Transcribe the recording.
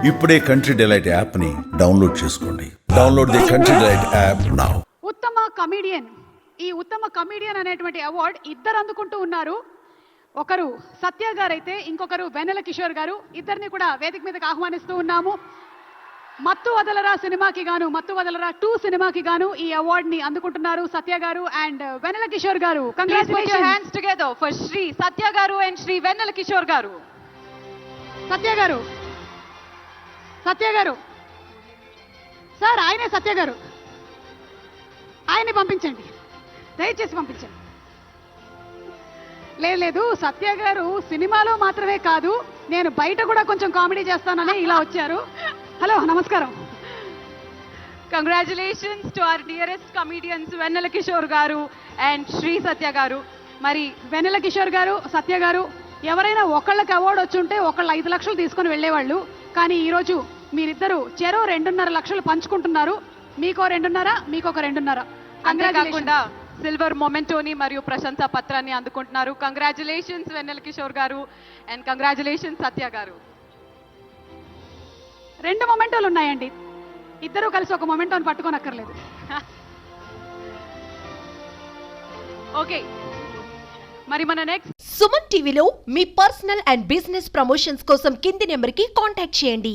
ఇప్పుడే country delight app ని download చేసుకోండి. Download the country delight app now. ఉత్తమ కమెడియన్, ఈ ఉత్తమ కమెడియన్ అనేటువంటి అవార్డ్ ఇద్దరు అందుకుంటూ ఉన్నారు. ఒకరు సత్య గారు అయితే ఇంకొకరు వెన్నెల కిషోర్ గారు. ఇద్దరిని కూడా వేదిక మీదకి ఆహ్వానిస్తూ ఉన్నాము. మత్తు వదలరా సినిమాకి గాను, మత్తు వదలరా 2 సినిమాకి గాను ఈ అవార్డ్ ని అందుకుంటున్నారు సత్య garu and Vennela Kishore garu. Congratulations. Hands together for Shri Satya garu and Shri వెన్నెల కిషోర్ గారు. సత్య గారు, సత్య గారు సార్, ఆయనే సత్య గారు, ఆయన్ని పంపించండి, దయచేసి పంపించండి. లేదు, సత్య గారు సినిమాలో మాత్రమే కాదు, నేను బయట కూడా కొంచెం కామెడీ చేస్తానని ఇలా వచ్చారు. హలో, నమస్కారం. Congratulations to our dearest comedians Vennela Kishore garu and Shri Satya గారు. మరి వెన్నెల కిషోర్ గారు, సత్య గారు ఎవరైనా ఒకళ్ళకి అవార్డు వచ్చుంటే ఒకళ్ళు 5 లక్షలు తీసుకొని వెళ్ళేవాళ్ళు. కానీ ఈరోజు మీరిద్దరు చెరో 2.5 లక్షలు పంచుకుంటున్నారు. మీకో 2.5, మీకొక 2.5. అంతేకాకుండా సిల్వర్ మొమెంటోని మరియు ప్రశంసా పత్రాన్ని అందుకుంటున్నారు. Congratulations Vennela Kishore garu and congratulations సత్య గారు. 2 మొమెంటోలు ఉన్నాయండి, ఇద్దరు కలిసి ఒక మొమెంటోని పట్టుకోనక్కర్లేదు. ఓకే, మరి మన నెక్స్ట్ సుమన్ టీవీలో మీ పర్సనల్ అండ్ బిజినెస్ ప్రమోషన్స్ కోసం కింది నెంబర్కి కాంటాక్ట్ చేయండి.